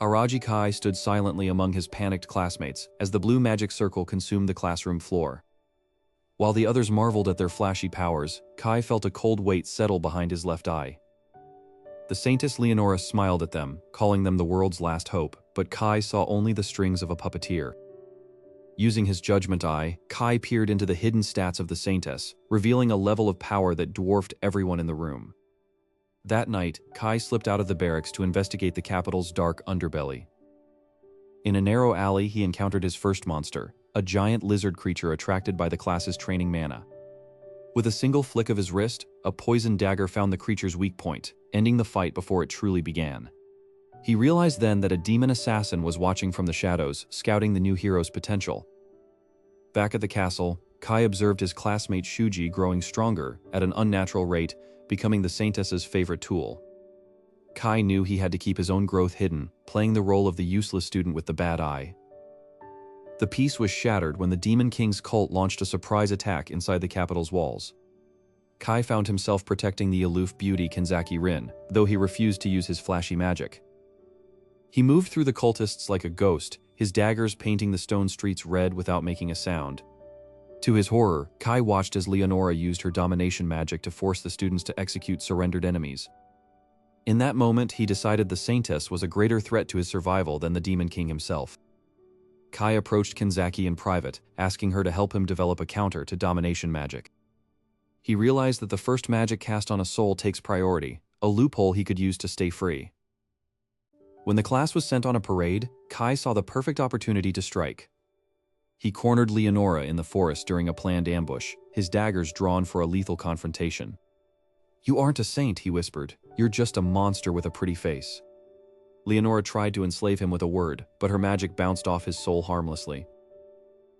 Aragi Kai stood silently among his panicked classmates as the blue magic circle consumed the classroom floor. While the others marveled at their flashy powers, Kai felt a cold weight settle behind his left eye. The Saintess Leonora smiled at them, calling them the world's last hope, but Kai saw only the strings of a puppeteer. Using his judgment eye, Kai peered into the hidden stats of the Saintess, revealing a level of power that dwarfed everyone in the room. That night, Kai slipped out of the barracks to investigate the capital's dark underbelly. In a narrow alley, he encountered his first monster, a giant lizard creature attracted by the class's training mana. With a single flick of his wrist, a poisoned dagger found the creature's weak point, ending the fight before it truly began. He realized then that a demon assassin was watching from the shadows, scouting the new hero's potential. Back at the castle, Kai observed his classmate Shuji growing stronger at an unnatural rate, becoming the Saintess's favorite tool. Kai knew he had to keep his own growth hidden, playing the role of the useless student with the bad eye. The peace was shattered when the Demon King's cult launched a surprise attack inside the capital's walls. Kai found himself protecting the aloof beauty Kenzaki Rin, though he refused to use his flashy magic. He moved through the cultists like a ghost, his daggers painting the stone streets red without making a sound. To his horror, Kai watched as Leonora used her domination magic to force the students to execute surrendered enemies. In that moment, he decided the Saintess was a greater threat to his survival than the Demon King himself. Kai approached Kenzaki in private, asking her to help him develop a counter to domination magic. He realized that the first magic cast on a soul takes priority, a loophole he could use to stay free. When the class was sent on a parade, Kai saw the perfect opportunity to strike. He cornered Leonora in the forest during a planned ambush, his daggers drawn for a lethal confrontation. "You aren't a saint," he whispered. "You're just a monster with a pretty face." Leonora tried to enslave him with a word, but her magic bounced off his soul harmlessly.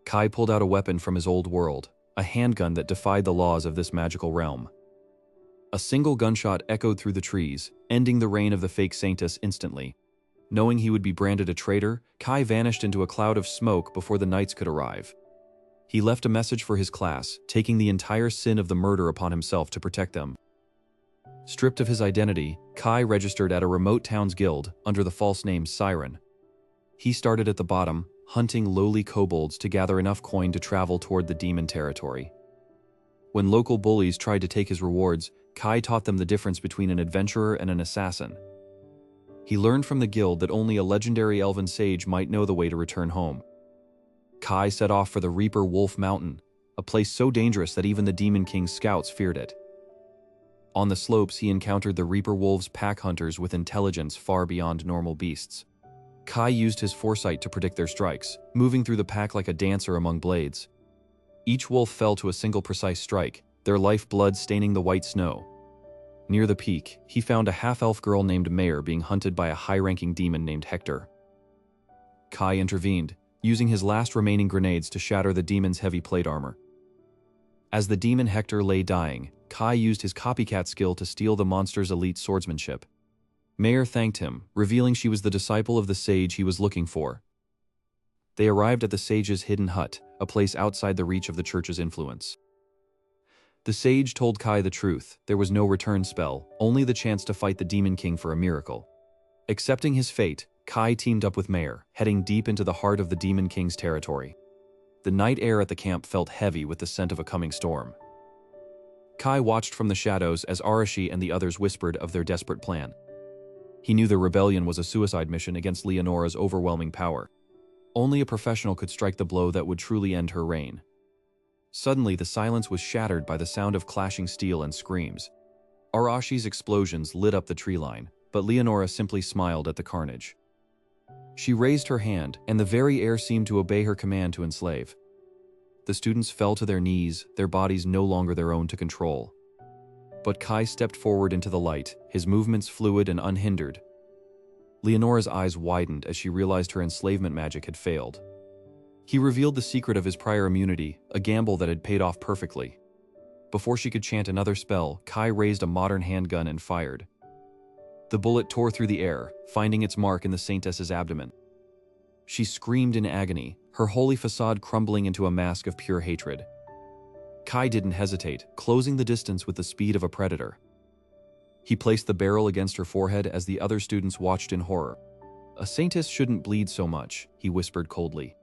Kai pulled out a weapon from his old world, a handgun that defied the laws of this magical realm. A single gunshot echoed through the trees, ending the reign of the fake Saintess instantly. Knowing he would be branded a traitor, Kai vanished into a cloud of smoke before the knights could arrive. He left a message for his class, taking the entire sin of the murder upon himself to protect them. Stripped of his identity, Kai registered at a remote town's guild under the false name Siren. He started at the bottom, hunting lowly kobolds to gather enough coin to travel toward the demon territory. When local bullies tried to take his rewards, Kai taught them the difference between an adventurer and an assassin. He learned from the guild that only a legendary elven sage might know the way to return home. Kai set off for the Reaper Wolf Mountain, a place so dangerous that even the Demon King's scouts feared it. On the slopes, he encountered the Reaper Wolves' pack hunters with intelligence far beyond normal beasts. Kai used his foresight to predict their strikes, moving through the pack like a dancer among blades. Each wolf fell to a single precise strike, their lifeblood staining the white snow. Near the peak, he found a half-elf girl named Mare being hunted by a high-ranking demon named Hector. Kai intervened, using his last remaining grenades to shatter the demon's heavy plate armor. As the demon Hector lay dying, Kai used his copycat skill to steal the monster's elite swordsmanship. Mare thanked him, revealing she was the disciple of the sage he was looking for. They arrived at the sage's hidden hut, a place outside the reach of the church's influence. The sage told Kai the truth. There was no return spell, only the chance to fight the Demon King for a miracle. Accepting his fate, Kai teamed up with Mare, heading deep into the heart of the Demon King's territory. The night air at the camp felt heavy with the scent of a coming storm. Kai watched from the shadows as Aragi and the others whispered of their desperate plan. He knew the rebellion was a suicide mission against Leonora's overwhelming power. Only a professional could strike the blow that would truly end her reign. Suddenly, the silence was shattered by the sound of clashing steel and screams. Aragi's explosions lit up the tree line, but Leonora simply smiled at the carnage. She raised her hand, and the very air seemed to obey her command to enslave. The students fell to their knees, their bodies no longer their own to control. But Kai stepped forward into the light, his movements fluid and unhindered. Leonora's eyes widened as she realized her enslavement magic had failed. He revealed the secret of his prior immunity, a gamble that had paid off perfectly. Before she could chant another spell, Kai raised a modern handgun and fired. The bullet tore through the air, finding its mark in the Saintess's abdomen. She screamed in agony, her holy facade crumbling into a mask of pure hatred. Kai didn't hesitate, closing the distance with the speed of a predator. He placed the barrel against her forehead as the other students watched in horror. "A Saintess shouldn't bleed so much," he whispered coldly.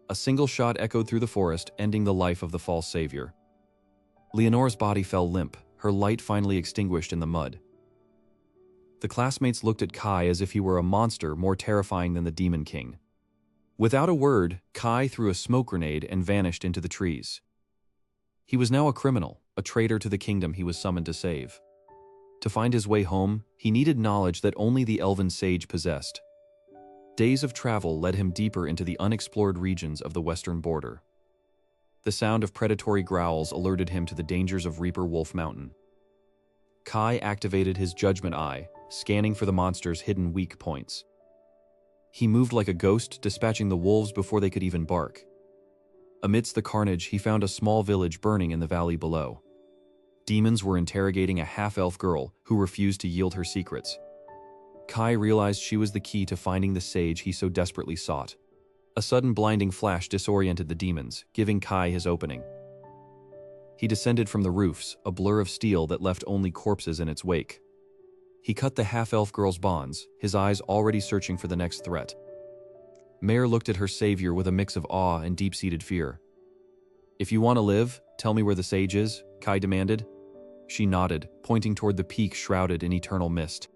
A single shot echoed through the forest, ending the life of the false savior. Leonora's body fell limp, her light finally extinguished in the mud. The classmates looked at Kai as if he were a monster more terrifying than the Demon King. Without a word, Kai threw a smoke grenade and vanished into the trees. He was now a criminal, a traitor to the kingdom he was summoned to save. To find his way home, he needed knowledge that only the elven sage possessed. Days of travel led him deeper into the unexplored regions of the western border. The sound of predatory growls alerted him to the dangers of Reaper Wolf Mountain. Kai activated his judgment eye, scanning for the monster's hidden weak points. He moved like a ghost, dispatching the wolves before they could even bark. Amidst the carnage, he found a small village burning in the valley below. Demons were interrogating a half-elf girl who refused to yield her secrets. Kai realized she was the key to finding the sage he so desperately sought. A sudden blinding flash disoriented the demons, giving Kai his opening. He descended from the roofs, a blur of steel that left only corpses in its wake. He cut the half-elf girl's bonds, his eyes already searching for the next threat. Mare looked at her savior with a mix of awe and deep-seated fear. "If you want to live, tell me where the sage is," Kai demanded. She nodded, pointing toward the peak shrouded in eternal mist.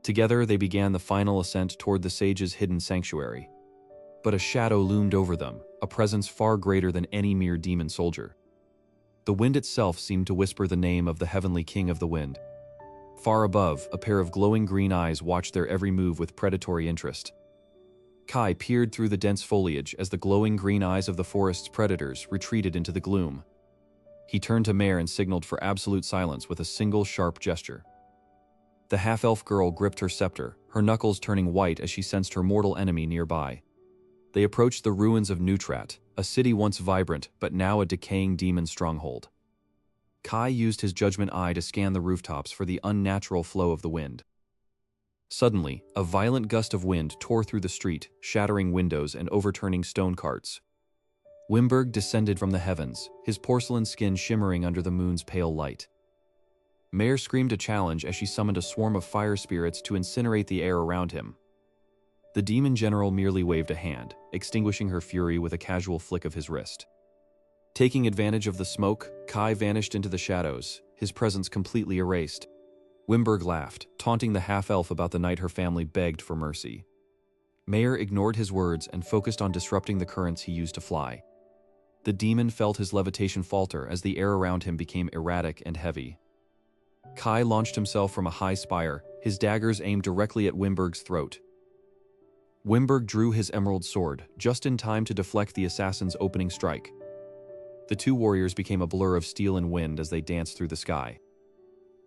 Together, they began the final ascent toward the sage's hidden sanctuary. But a shadow loomed over them, a presence far greater than any mere demon soldier. The wind itself seemed to whisper the name of the heavenly king of the wind. Far above, a pair of glowing green eyes watched their every move with predatory interest. Kai peered through the dense foliage as the glowing green eyes of the forest's predators retreated into the gloom. He turned to Mare and signaled for absolute silence with a single sharp gesture. The half-elf girl gripped her scepter, her knuckles turning white as she sensed her mortal enemy nearby. They approached the ruins of Neutrat, a city once vibrant but now a decaying demon stronghold. Kai used his judgment eye to scan the rooftops for the unnatural flow of the wind. Suddenly, a violent gust of wind tore through the street, shattering windows and overturning stone carts. Wimberg descended from the heavens, his porcelain skin shimmering under the moon's pale light. Mare screamed a challenge as she summoned a swarm of fire spirits to incinerate the air around him. The demon general merely waved a hand, extinguishing her fury with a casual flick of his wrist. Taking advantage of the smoke, Kai vanished into the shadows, his presence completely erased. Wimberg laughed, taunting the half-elf about the night her family begged for mercy. Mare ignored his words and focused on disrupting the currents he used to fly. The demon felt his levitation falter as the air around him became erratic and heavy. Kai launched himself from a high spire, his daggers aimed directly at Wimberg's throat. Wimberg drew his emerald sword, just in time to deflect the assassin's opening strike. The two warriors became a blur of steel and wind as they danced through the sky.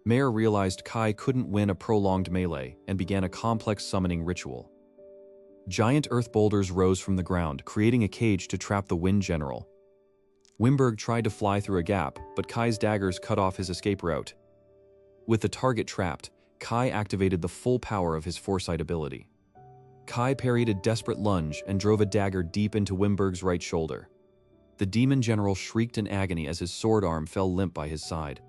Mare realized Kai couldn't win a prolonged melee and began a complex summoning ritual. Giant earth boulders rose from the ground, creating a cage to trap the wind general. Wimberg tried to fly through a gap, but Kai's daggers cut off his escape route. With the target trapped, Kai activated the full power of his foresight ability. Kai parried a desperate lunge and drove a dagger deep into Wimberg's right shoulder. The demon general shrieked in agony as his sword arm fell limp by his side.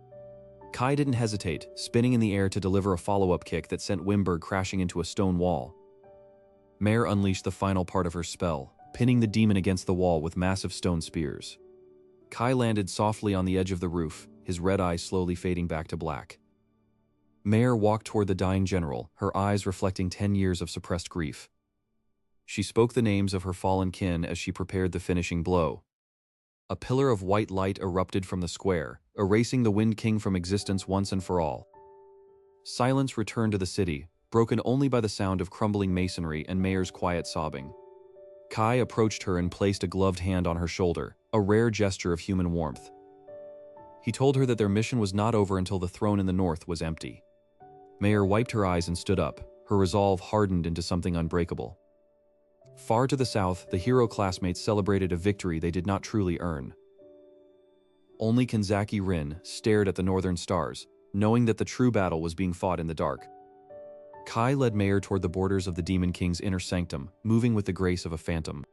Kai didn't hesitate, spinning in the air to deliver a follow-up kick that sent Wimberg crashing into a stone wall. Mare unleashed the final part of her spell, pinning the demon against the wall with massive stone spears. Kai landed softly on the edge of the roof, his red eye slowly fading back to black. Mare walked toward the dying general, her eyes reflecting 10 years of suppressed grief. She spoke the names of her fallen kin as she prepared the finishing blow. A pillar of white light erupted from the square, erasing the Wind King from existence once and for all. Silence returned to the city, broken only by the sound of crumbling masonry and Mare's quiet sobbing. Kai approached her and placed a gloved hand on her shoulder, a rare gesture of human warmth. He told her that their mission was not over until the throne in the north was empty. Mare wiped her eyes and stood up, her resolve hardened into something unbreakable. Far to the south, the hero classmates celebrated a victory they did not truly earn. Only Kanzaki Rin stared at the northern stars, knowing that the true battle was being fought in the dark. Kai led Mare toward the borders of the Demon King's inner sanctum, moving with the grace of a phantom.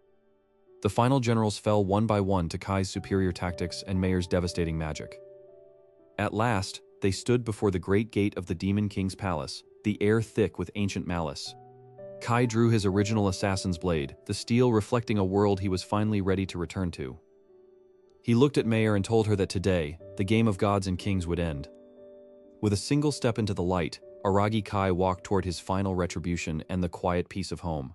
The final generals fell one by one to Kai's superior tactics and Mare's devastating magic. At last, they stood before the great gate of the Demon King's palace, the air thick with ancient malice. Kai drew his original assassin's blade, the steel reflecting a world he was finally ready to return to. He looked at Mayor and told her that today, the game of gods and kings would end. With a single step into the light, Aragi Kai walked toward his final retribution and the quiet peace of home.